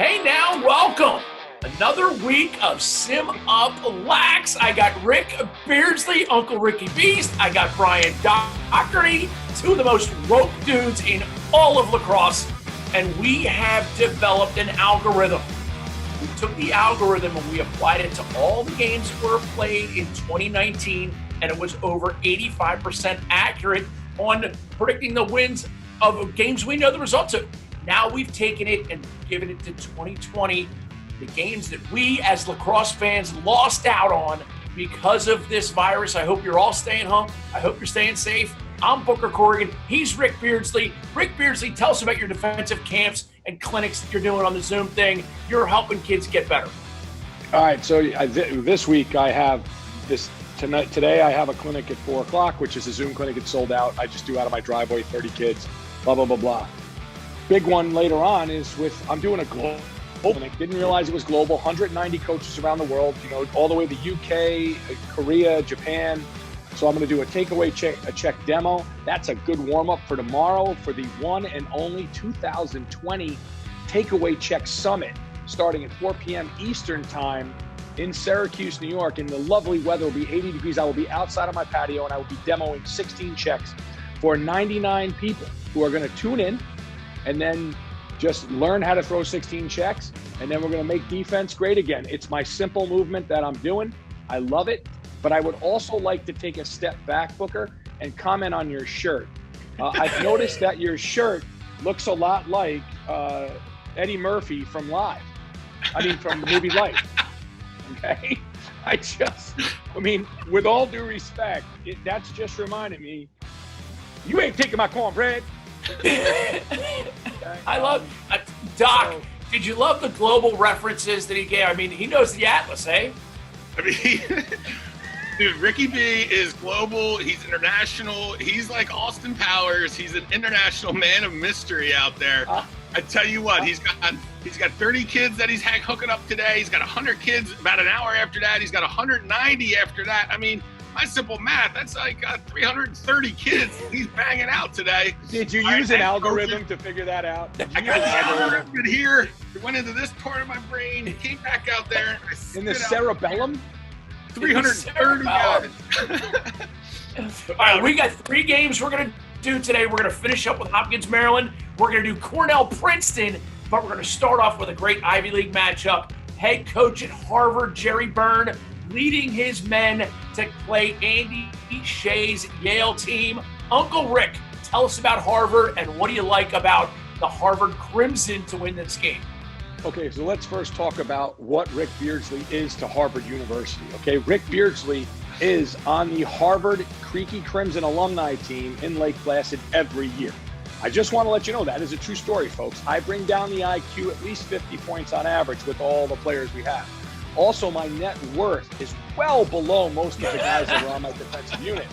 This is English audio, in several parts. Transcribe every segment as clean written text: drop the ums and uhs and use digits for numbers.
Okay, now welcome. Another week of SimUp Lax. I got Ric Beardsley, Uncle Ricky Beast. I got Brian Dougherty, two of the most woke dudes in all of lacrosse. And we have developed an algorithm. We took the algorithm and we applied it to all the games that were played in 2019, and it was over 85% accurate on predicting the wins of games we know the results of. Now we've taken it and given it to 2020, the games that we as lacrosse fans lost out on because of this virus. I hope you're all staying home. I hope you're staying safe. I'm Booker Corrigan. He's Ric Beardsley. Ric Beardsley, tell us about your defensive camps and clinics that you're doing on the Zoom thing. You're helping kids get better. All right, so this week I have this tonight. Today I have a clinic at 4 o'clock, which is a Zoom clinic. It's sold out. I just do out of my driveway, 30 kids, blah, blah, blah, blah. Big one later on is I'm doing a global clinic. Didn't realize it was global. 190 coaches around the world, all the way to the UK, Korea, Japan. So I'm going to do a takeaway check demo. That's a good warm-up for tomorrow for the one and only 2020 Takeaway Check Summit, starting at 4 p.m. Eastern Time in Syracuse, New York. And the lovely weather will be 80 degrees. I will be outside on my patio, and I will be demoing 16 checks for 99 people who are going to tune in and then just learn how to throw 16 checks. And then we're going to make defense great again. It's my simple movement that I'm doing. I love it. But I would also like to take a step back, Booker, and comment on your shirt. I've noticed that your shirt looks a lot like Eddie Murphy from from the movie Life. Okay? With all due respect, that's just reminded me, you ain't taking my cornbread. Okay? I love Doc. Did you love the global references that he gave? I mean, he knows the Atlas, eh? Dude, Ricky B is global. He's international. He's like Austin Powers. He's an international man of mystery out there. I tell you what, he's got 30 kids that he's hooking up today. He's got 100 kids about an hour after that. He's got 190 after that. I mean, my simple math, that's like 330 kids he's banging out today. Did you use an algorithm to figure that out? I got the algorithm here. It went into this part of my brain. It came back out there. In the cerebellum? 330 guys. All right, we got 3 games we're going to do today. We're going to finish up with Hopkins, Maryland. We're going to do Cornell, Princeton, but we're going to start off with a great Ivy League matchup. Head coach at Harvard, Jerry Byrne, leading his men to play Andy Shea's Yale team. Uncle Ric, tell us about Harvard and what do you like about the Harvard Crimson to win this game? Okay, so let's first talk about what Ric Beardsley is to Harvard University. Okay, Ric Beardsley is on the Harvard Creaky Crimson alumni team in Lake Placid every year. I just want to let you know that is a true story, folks. I bring down the IQ at least 50 points on average with all the players we have. Also, my net worth is well below most of the guys that are on my defensive unit.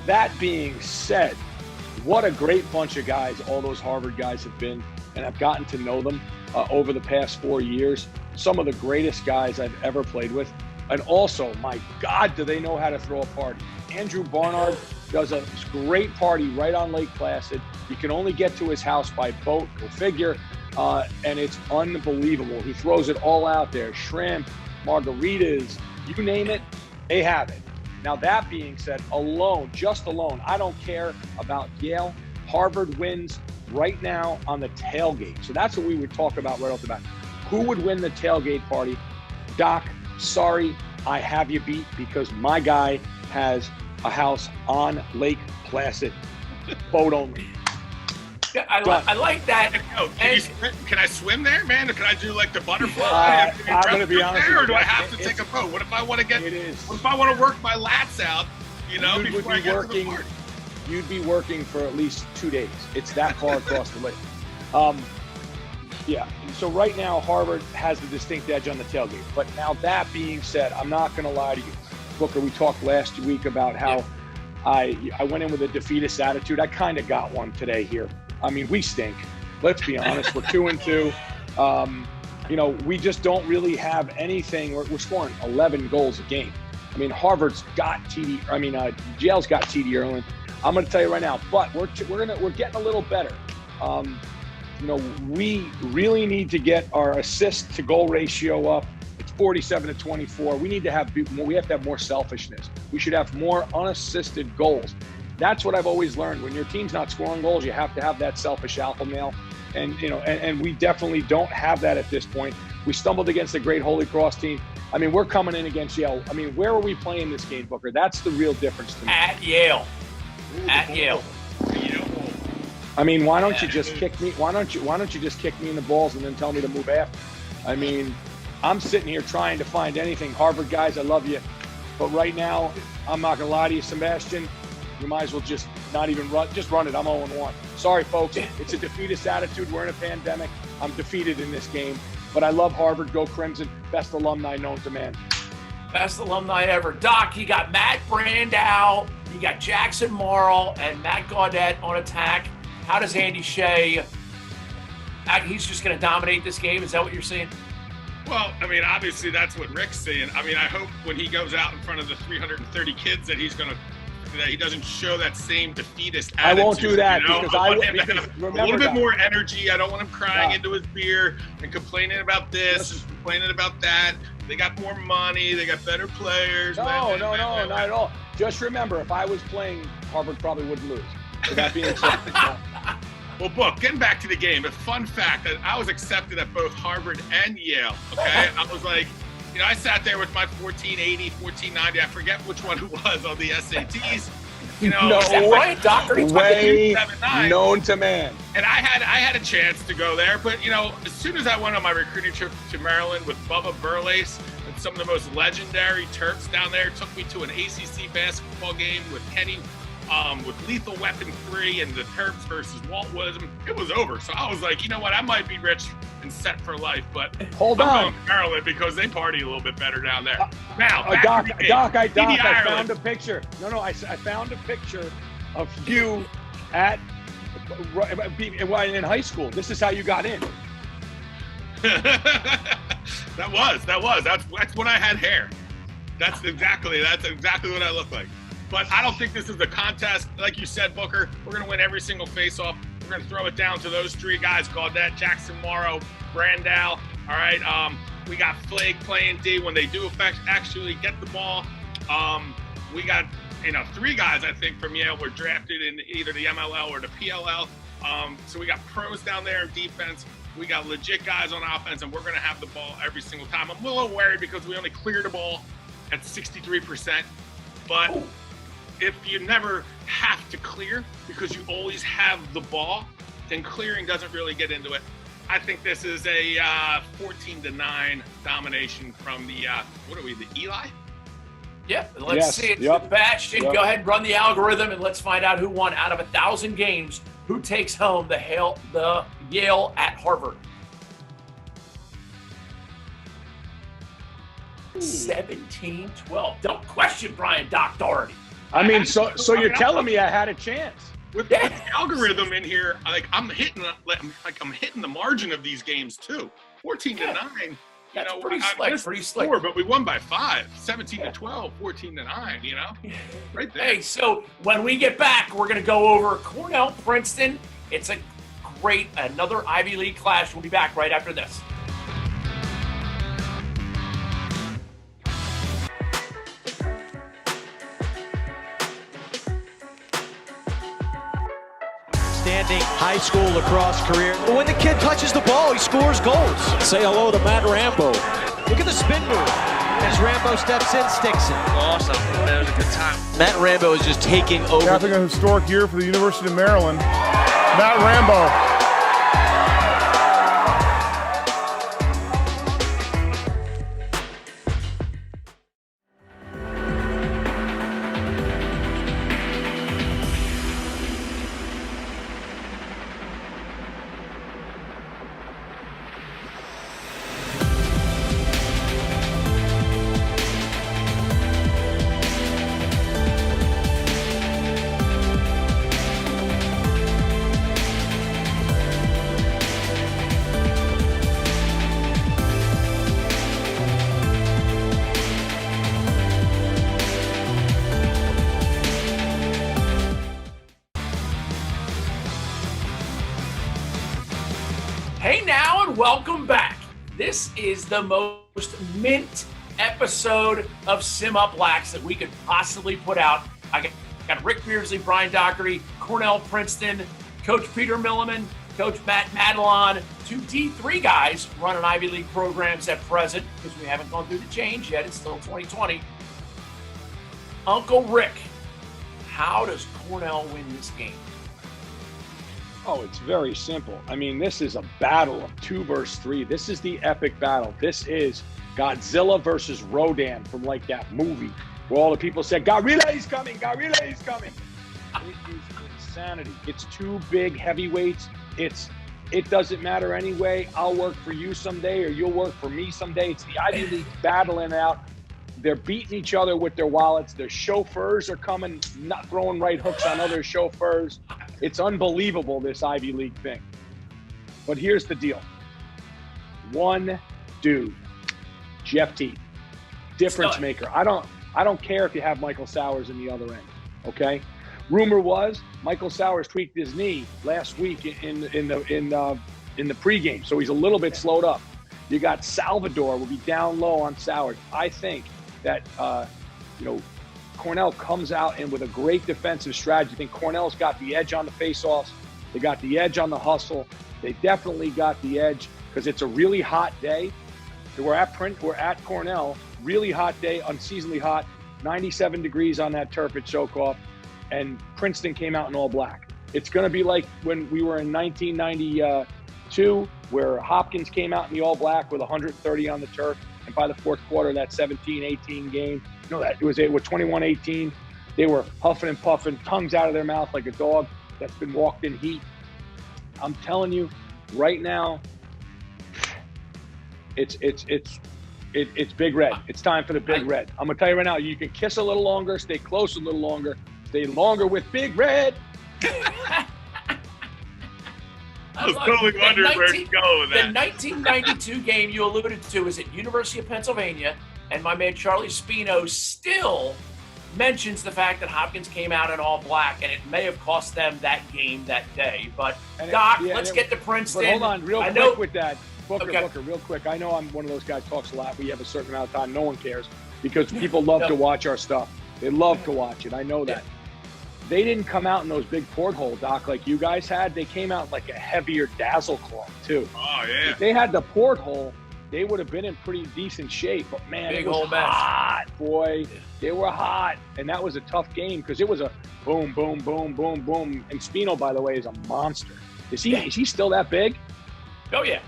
That being said, what a great bunch of guys all those Harvard guys have been, and I've gotten to know them over the past 4 years. Some of the greatest guys I've ever played with. And also, my God, do they know how to throw a party. Andrew Barnard does a great party right on Lake Placid. You can only get to his house by boat, go figure, and it's unbelievable. He throws it all out there. Shrimp, margaritas, you name it, they have it. Now, that being said, just alone, I don't care about Yale. Harvard wins right now on the tailgate. So that's what we would talk about right off the bat. Who would win the tailgate party? Doc, sorry, I have you beat because my guy has a house on Lake Placid. Boat only. Yeah, I like that. Can I swim there, man? Or can I do like the butterfly? I'm going to be honest with you. Or do I have to take a boat? What if I want to What if I want to work my lats out? Before I get to the party? You'd be working for at least 2 days. It's that far across the lake. Yeah. So right now, Harvard has the distinct edge on the tailgate. But now that being said, I'm not going to lie to you. Booker, we talked last week about how I went in with a defeatist attitude. I kind of got one today here. I mean, we stink. Let's be honest. We're 2-2. We just don't really have anything. We're scoring 11 goals a game. I mean, Harvard's got Yale's got TD Erlin. I'm going to tell you right now, but we're getting a little better. we really need to get our assist to goal ratio up. It's 47-24. We have to have more selfishness. We should have more unassisted goals. That's what I've always learned. When your team's not scoring goals, you have to have that selfish alpha male. And, and we definitely don't have that at this point. We stumbled against a great Holy Cross team. I mean, we're coming in against Yale. I mean, where are we playing this game, Booker? That's the real difference to me. At Yale. At Yale. I mean, why don't you just kick me? Why don't you just kick me in the balls and then tell me to move after? I mean, I'm sitting here trying to find anything. Harvard guys, I love you. But right now, I'm not going to lie to you, Sebastian. You might as well just not even run. Just run it. I'm 0-1. Sorry, folks. It's a defeatist attitude. We're in a pandemic. I'm defeated in this game. But I love Harvard. Go Crimson. Best alumni known to man. Best alumni ever. Doc, you got Matt Brandow, you got Jackson Morrill, and Matt Gaudette on attack. How does Andy Shea, he's just going to dominate this game? Is that what you're saying? Well, I mean, obviously that's what Rick's saying. I mean, I hope when he goes out in front of the 330 kids that he doesn't show that same defeatist attitude. I won't do that because I want him to have a little bit more energy. I don't want him crying into his beer and complaining about this and complaining about that. They got more money. They got better players. No, not at all. Just remember, if I was playing, Harvard probably wouldn't lose. With that being said. Well, Book, getting back to the game, a fun fact that I was accepted at both Harvard and Yale, okay? I was like, I sat there with my 1480, 1490, I forget which one it was on the SATs. No way, Dougherty. Way known to man. And I had a chance to go there, but, as soon as I went on my recruiting trip to Maryland with Bubba Burlace and some of the most legendary Terps down there, took me to an ACC basketball game with Kenny, with Lethal Weapon 3 and the Terps versus Walt Wisdom. It was over. So I was like, you know what? I might be rich and set for life, but hold on. I'm going to Maryland because they party a little bit better down there. Now, Doc, I found a picture. I found a picture of you in high school. This is how you got in. That was. That's when I had hair. That's exactly what I look like. But I don't think this is a contest. Like you said, Booker, we're going to win every single face-off. We're going to throw it down to those three guys, Gaudette, Jackson Morrow, Brandow. All right, we got Flake playing D when they do actually get the ball. We got, three guys, I think, from Yale were drafted in either the MLL or the PLL. So we got pros down there in defense. We got legit guys on offense, and we're going to have the ball every single time. I'm a little worried because we only cleared the ball at 63%. But if you never have to clear because you always have the ball, then clearing doesn't really get into it. I think this is a 14-9 domination from the, the Eli? Yep, let's see. It's Sebastian. Go ahead and run the algorithm, and let's find out who won out of 1,000 games. Who takes home the Yale at Harvard? 17-12. Don't question Brian Dougherty. I mean, so you're telling me I had a chance with the algorithm in here? I'm hitting the margin of these games too. 14-9. That's pretty slick. But we won by 5. 17-12, 14-9. Right there. Hey, so when we get back, we're going to go over Cornell, Princeton. It's another Ivy League clash. We'll be back right after this. High school lacrosse career. But when the kid touches the ball, he scores goals. Say hello to Matt Rambo. Look at the spin move. As Rambo steps in, sticks it. Awesome. That was a good time. Matt Rambo is just taking over. I think a historic year for the University of Maryland. Matt Rambo. Hey now and welcome back. This is the most mint episode of SimUp Lax that we could possibly put out. I got Ric Beardsley, Brian Dougherty, Cornell, Princeton, Coach Peter Milliman, Coach Matt Madelon, two D3 guys running Ivy League programs at present because we haven't gone through the change yet. It's still 2020. Uncle Rick, how does Cornell win this game? Oh, it's very simple. I mean, this is a battle of 2 versus 3. This is the epic battle. This is Godzilla versus Rodan from like that movie where all the people said, Gorilla is coming, Gorilla is coming. It is insanity. It's 2 big heavyweights. It doesn't matter anyway. I'll work for you someday or you'll work for me someday. It's the Ivy League battling out. They're beating each other with their wallets. Their chauffeurs are coming, not throwing right hooks on other chauffeurs. It's unbelievable, this Ivy League thing. But here's the deal. One dude, Jeff Teague, difference maker. I don't care if you have Michael Sowers in the other end, okay? Rumor was Michael Sowers tweaked his knee last week in the pregame, so he's a little bit slowed up. You got Salvador will be down low on Sowers. I think that Cornell comes out and with a great defensive strategy. I think Cornell's got the edge on the faceoffs. They got the edge on the hustle. They definitely got the edge because it's a really hot day. We're at Cornell, really hot day, unseasonably hot, 97 degrees on that turf at Chokoff, and Princeton came out in all black. It's going to be like when we were in 1992, where Hopkins came out in the all black with 130 on the turf, and by the fourth quarter, that 17-18 game, that it was 21-18. They were huffing and puffing, tongues out of their mouth like a dog that's been walked in heat. I'm telling you, right now, it's Big Red. It's time for the Big Red. I'm gonna tell you right now, you can kiss a little longer, stay close a little longer, stay longer with Big Red. I was totally wondering where to go with that. The 1992 game you alluded to is at University of Pennsylvania, and my man Charlie Spino still mentions the fact that Hopkins came out in all black, and it may have cost them that game that day. But, Doc, let's get to Princeton. But hold on, real quick with that. Booker, real quick. I know I'm one of those guys talks a lot. We have a certain amount of time. No one cares because people love to watch our stuff. They love to watch it. I know that. They didn't come out in those big porthole, Doc, like you guys had. They came out like a heavier dazzle cloth, too. Oh, yeah. If they had the porthole, they would have been in pretty decent shape. But, man, it was hot, boy. Yeah. They were hot. And that was a tough game because it was a boom, boom, boom, boom, boom. And Spino, by the way, is a monster. Is he still that big? Oh, yeah.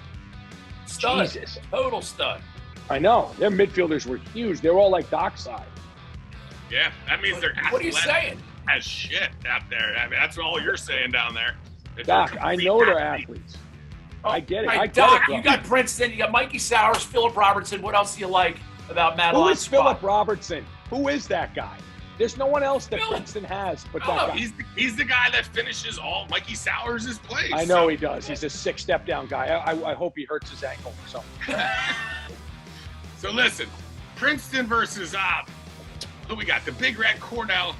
Stud. Jesus. Total stud. I know. Their midfielders were huge. They were all like dockside. Yeah, that means they're athletic. What are you saying? As shit out there. I mean, that's all you're saying down there. Doc, I know they're athletes. I get it. I get Doc, it, you got Princeton, you got Mikey Sowers, Philip Robertson. What else do you like about Madelon's Who is Philip Robertson? Who is that guy? There's no one else that Princeton has but that guy. He's the guy that finishes all Mikey Sowers' plays. I know he does. He's a 6-step down guy. I hope he hurts his ankle or something. So listen, Princeton versus who we got? The Big Red Cornell.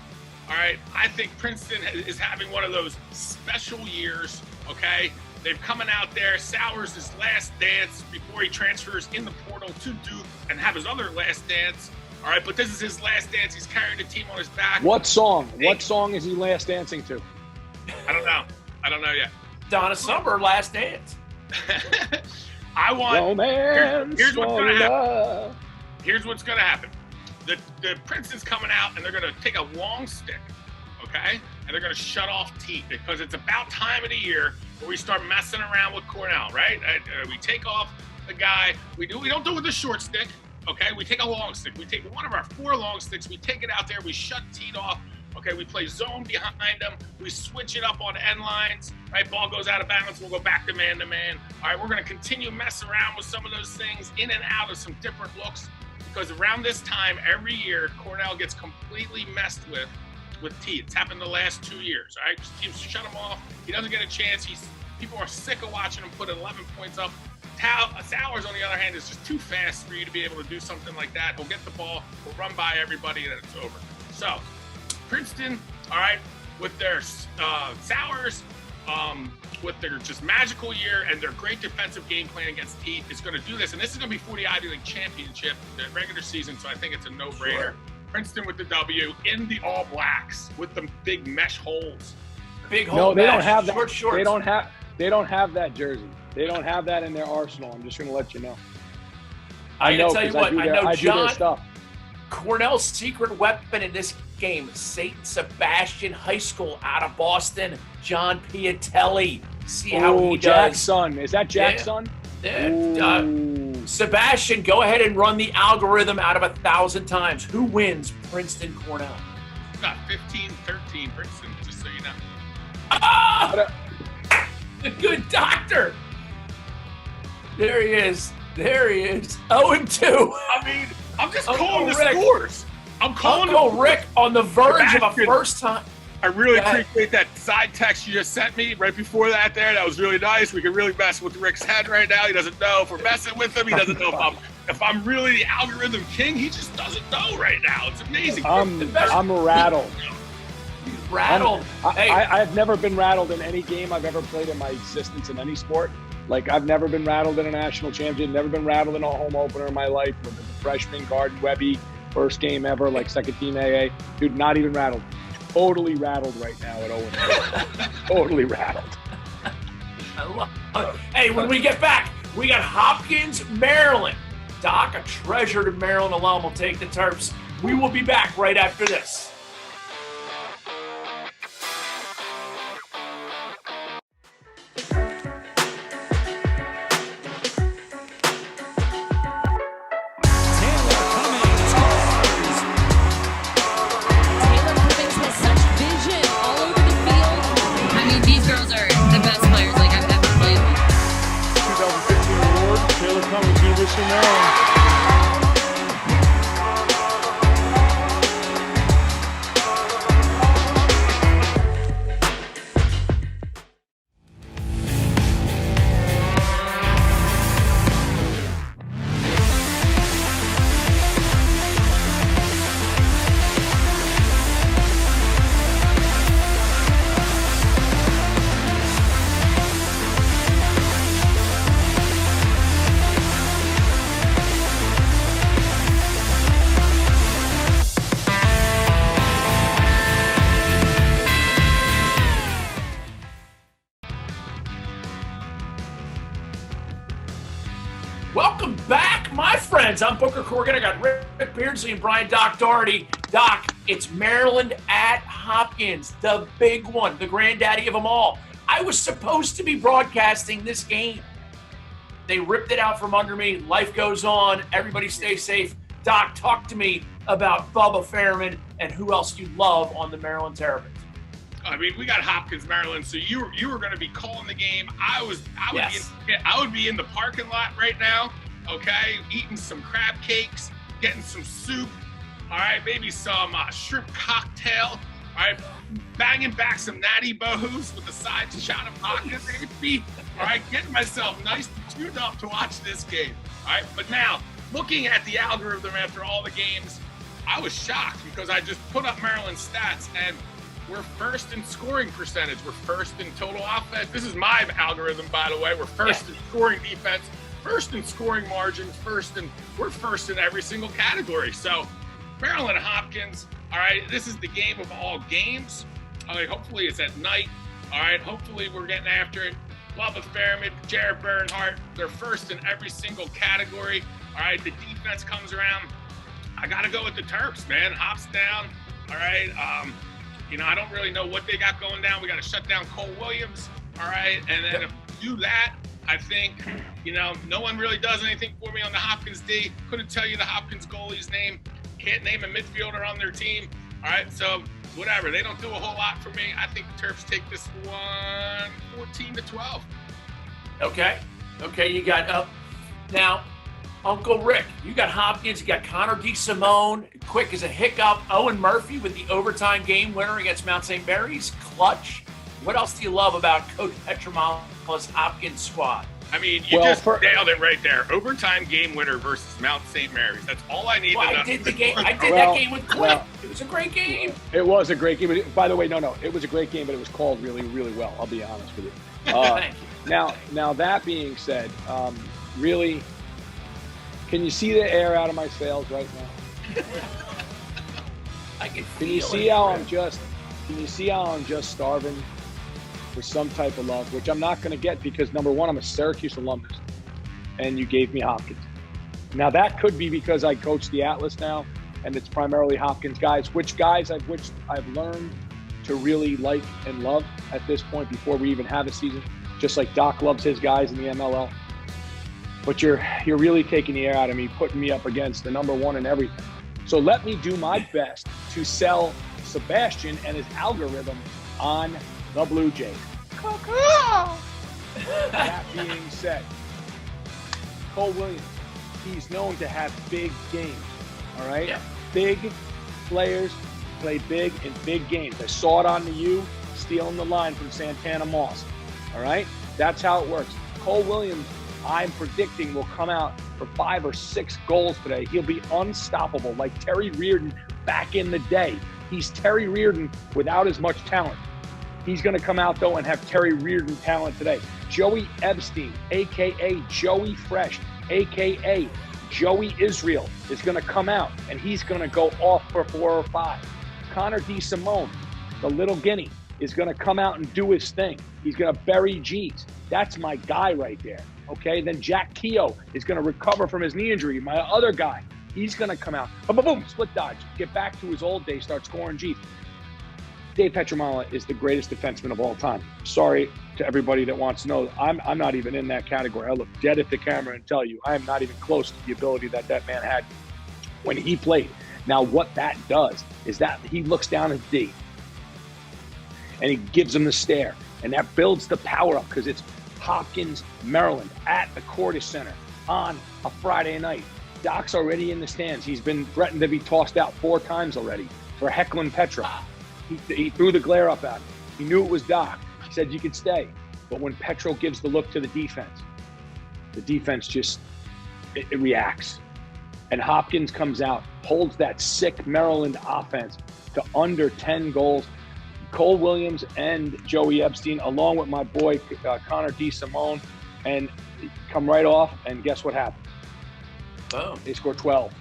All right, I think Princeton is having one of those special years, okay? They're coming out there. Sowers' last dance before he transfers in the portal to Duke and have his other last dance. All right, but this is his last dance. He's carrying the team on his back. What song? What song is he last dancing to? I don't know yet. Donna Summer, Last Dance. I want Romance. Here's what's going to happen. Here's what's going to happen. The Princeton's coming out, and they're going to take a long stick, okay? And they're going to shut off Teague because it's about time of the year where we start messing around with Cornell, right? We take off the guy. We don't do it with the short stick, okay? We take a long stick. We take one of our 4 long sticks. We take it out there. We shut Teague off. Okay, we play zone behind them. We switch it up on end lines, right? Ball goes out of bounds. We'll go back to man-to-man. All right, we're going to continue to mess around with some of those things, in and out of some different looks. Because around this time, every year, Cornell gets completely messed with T. It's happened the last 2 years, all right? Teams shut him off. He doesn't get a chance. People are sick of watching him put 11 points up. Sowers, on the other hand, is just too fast for you to be able to do something like that. He'll get the ball, he'll run by everybody, and then it's over. So, Princeton, all right, with their Sowers, with their just magical year and their great defensive game plan against Heat, is going to do this. And this is going to be for the Ivy League championship, the regular season, so I think it's a no-brainer. Sure. Princeton with the W in the All Blacks with the big mesh holes. Big hole. No, they mesh, don't have that. shorts. They don't have that jersey. They don't have that in their arsenal. I'm just going to let you know. I know, tell you what, I know John John Cornell's secret weapon in this game, St. Sebastian High School out of Boston, John Piatelli. See how he Jack's does. son. Is that Jack's son? Sebastian, go ahead and run the algorithm out of 1,000 times. Who wins Princeton Cornell? We got 15-13 Princeton, just so you know. Ah! The good doctor. There he is. 0-2. I mean, I'm just calling the scores. I'm calling Uncle Rick on the verge of a first time. I really appreciate that side text you just sent me right before that there. That was really nice. We can really mess with Rick's head right now. He doesn't know if we're messing with him. He doesn't know if I'm really the algorithm king. He just doesn't know right now. It's amazing. I'm rattled. He's rattled. I've never been rattled in any game I've ever played in my existence in any sport. Like, I've never been rattled in a national championship, never been rattled in a home opener in my life with the freshman Garden Webby, first game ever, like second team AA. Dude, not even rattled. Totally rattled right now at 0-2. Totally rattled. I love it. Hey, when we get back, we got Hopkins, Maryland. Doc, a treasured Maryland alum, will take the Terps. We will be back right after this. Hopkins University, Maryland. Welcome back, my friends. I'm Booker Corrigan. I got Ric Beardsley and Brian Dougherty. Doc, it's Maryland at Hopkins, the big one, the granddaddy of them all. I was supposed to be broadcasting this game. They ripped it out from under me. Life goes on. Everybody stay safe. Doc, talk to me about Bubba Fairman and who else you love on the Maryland Terrapins. I mean, we got Hopkins, Maryland. So you were going to be calling the game. I would be in the parking lot right now. Okay, eating some crab cakes, getting some soup. All right, maybe some shrimp cocktail. All right, banging back some natty bohus with a side shot of vodka, baby. All right, getting myself nice and tuned up to watch this game. All right, but now looking at the algorithm after all the games, I was shocked because I just put up Maryland's stats and we're first in scoring percentage. We're first in total offense. This is my algorithm, by the way. We're first in scoring defense, first in scoring margins, we're first in every single category. So Maryland Hopkins, all right, this is the game of all games. All right, hopefully it's at night. All right, hopefully we're getting after it. Bubba Fairman, Jared Bernhardt, they're first in every single category. All right, the defense comes around. I got to go with the Terps, man. Hops down. All right. I don't really know what they got going down. We got to shut down Cole Williams. All right. And then if we do that, I think, no one really does anything for me on the Hopkins D. Couldn't tell you the Hopkins goalie's name. Can't name a midfielder on their team. All right. So whatever. They don't do a whole lot for me. I think the Terps take this one 14-12. Okay, you got now, Uncle Rick, you got Hopkins, you got Connor DeSimone, quick as a hiccup, Owen Murphy with the overtime game winner against Mount St. Mary's, clutch. What else do you love about Coach Petramala's Hopkins squad? I mean, you nailed it right there. Overtime game winner versus Mount St. Mary's. That's all I need to know. I did that game with Clint. It was a great game. It was a great game. By the way, no, it was a great game, but it was called really, really well. I'll be honest with you. Thank you. Now that being said, really, can you see the air out of my sails right now? I can Can you see how I'm just starving for some type of love, which I'm not going to get because, number one, I'm a Syracuse alumnus, and you gave me Hopkins. Now, that could be because I coach the Atlas now, and it's primarily Hopkins guys, which I've learned to really like and love at this point before we even have a season, just like Doc loves his guys in the MLL. But you're really taking the air out of me, putting me up against the number one in everything. So let me do my best to sell Sebastian and his algorithm on the Blue Jays. That being said, Cole Williams, he's known to have big games, all right? Yeah. Big players play big in big games. I saw it on the U, stealing the line from Santana Moss, all right? That's how it works. Cole Williams, I'm predicting, will come out for 5 or 6 goals today. He'll be unstoppable, like Terry Reardon back in the day. He's Terry Reardon without as much talent. He's going to come out, though, and have Terry Reardon talent today. Joey Epstein, a.k.a. Joey Fresh, a.k.a. Joey Israel, is going to come out, and he's going to go off for 4 or 5. Connor DeSimone, the little guinea, is going to come out and do his thing. He's going to bury G's. That's my guy right there, okay? Then Jack Keogh is going to recover from his knee injury, my other guy. He's going to come out, boom, boom, boom, split dodge, get back to his old days, start scoring G's. Dave Petramala is the greatest defenseman of all time. Sorry to everybody that wants to know. I'm not even in that category. I look dead at the camera and tell you I am not even close to the ability that man had when he played. Now, what that does is that he looks down at D and he gives him the stare, and that builds the power up because it's Hopkins, Maryland at the Cordish Center on a Friday night. Doc's already in the stands. He's been threatened to be tossed out 4 times already for heckling Petra. He threw the glare up at him. He knew it was Doc. He said you could stay. But when Petro gives the look to the defense just it reacts. And Hopkins comes out, holds that sick Maryland offense to under 10 goals. Cole Williams and Joey Epstein, along with my boy Connor DeSimone, and come right off, and guess what happened? Boom. They scored 12.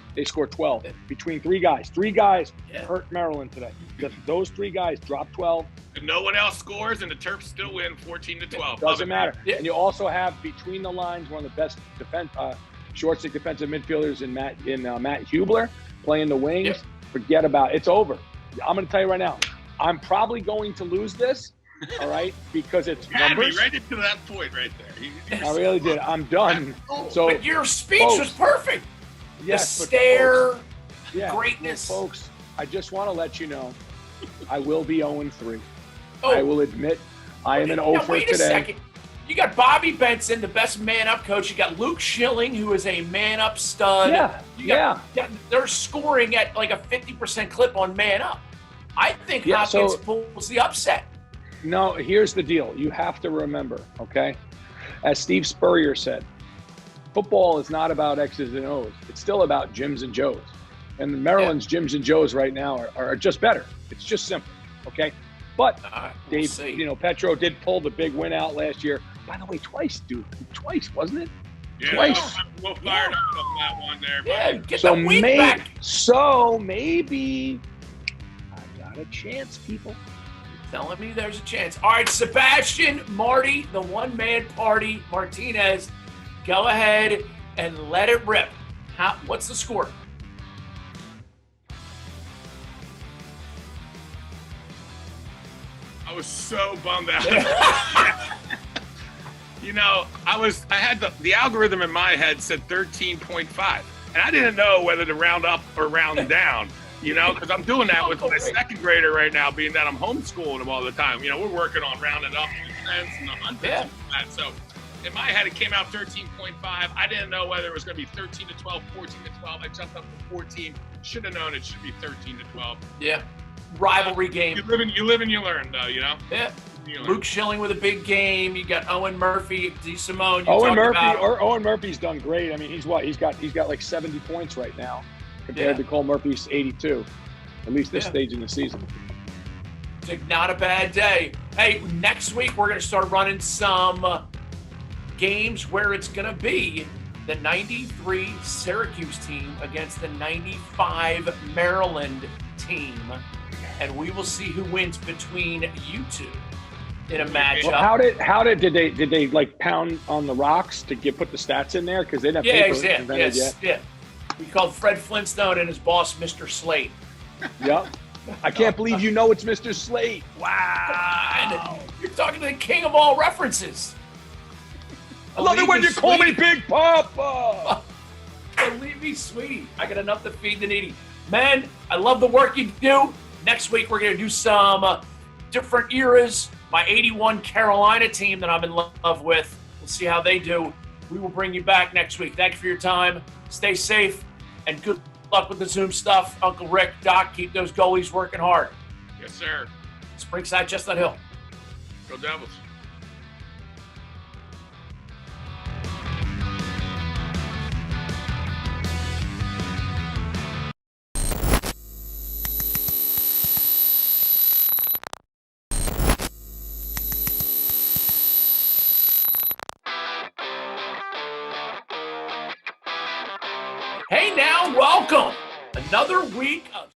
Between 3 guys. 3 guys hurt Maryland today. Those 3 guys dropped 12. And no one else scores, and the Terps still win 14-12. Doesn't matter. Yeah. And you also have between the lines one of the best short stick defensive midfielders in Matt Hubler playing the wings. Yep. Forget about it. It's over. I'm going to tell you right now. I'm probably going to lose this. All right, because it's numbers. Right into that point right there. I really did. I'm done. So, but your speech was perfect. Yes, the stare, Well, greatness. folks, I just want to let you know, I will be 0-3. Oh. I will admit I am an 0 for wait today. A second. You got Bobby Benson, the best man-up coach. You got Luke Schilling, who is a man-up stud. Yeah. They're scoring at like a 50% clip on man-up. I think Hopkins pulls the upset. No, here's the deal. You have to remember, okay? As Steve Spurrier said, football is not about X's and O's. It's still about Jims and Joes. And Maryland's Jims and Joes right now are just better. It's just simple, okay? But Dave, Petro did pull the big win out last year. By the way, twice, wasn't it? Yeah, Twice. We'll fire up on that one there. Yeah, get the win back. So maybe I got a chance, people. Telling me there's a chance. All right, Sebastian, Marty, the one-man party, Martinez, go ahead and let it rip. What's the score? I was so bummed out. I had the algorithm in my head said 13.5, and I didn't know whether to round up or round down. Because I'm doing that with my second grader right now, being that I'm homeschooling him all the time. We're working on rounding up cents and the hundreds and that. So in my head, it came out 13.5. I didn't know whether it was going to be 13-12, 14-12. I jumped up to 14. Should have known it should be 13-12. Yeah. Rivalry game. You live and you learn, though, Yeah. Luke Schilling with a big game. You got Owen Murphy, D. Simone. Owen Murphy's done great. I mean, he's got like 70 points right now compared to Cole Murphy's 82, at least this stage in the season. It's like not a bad day. Hey, next week we're going to start running some games where it's going to be the 93 Syracuse team against the 95 Maryland team. And we will see who wins between you two in a matchup. Well, did they like pound on the rocks to put the stats in there? Because they didn't have paper invented yet. Yeah. We called Fred Flintstone and his boss Mr. Slate. Yep. I can't believe you know it's Mr. Slate. Wow. You're talking to the king of all references. I love it when you call me Big Papa. Believe me, sweetie. I got enough to feed the needy. Man, I love the work you do. Next week, we're going to do some different eras. My 81 Carolina team that I'm in love with. We'll see how they do. We will bring you back next week. Thank you for your time. Stay safe, and good luck with the Zoom stuff. Uncle Rick, Doc, keep those goalies working hard. Yes, sir. Springside, Chestnut Hill. Go Devils. Hey now, welcome. Another week of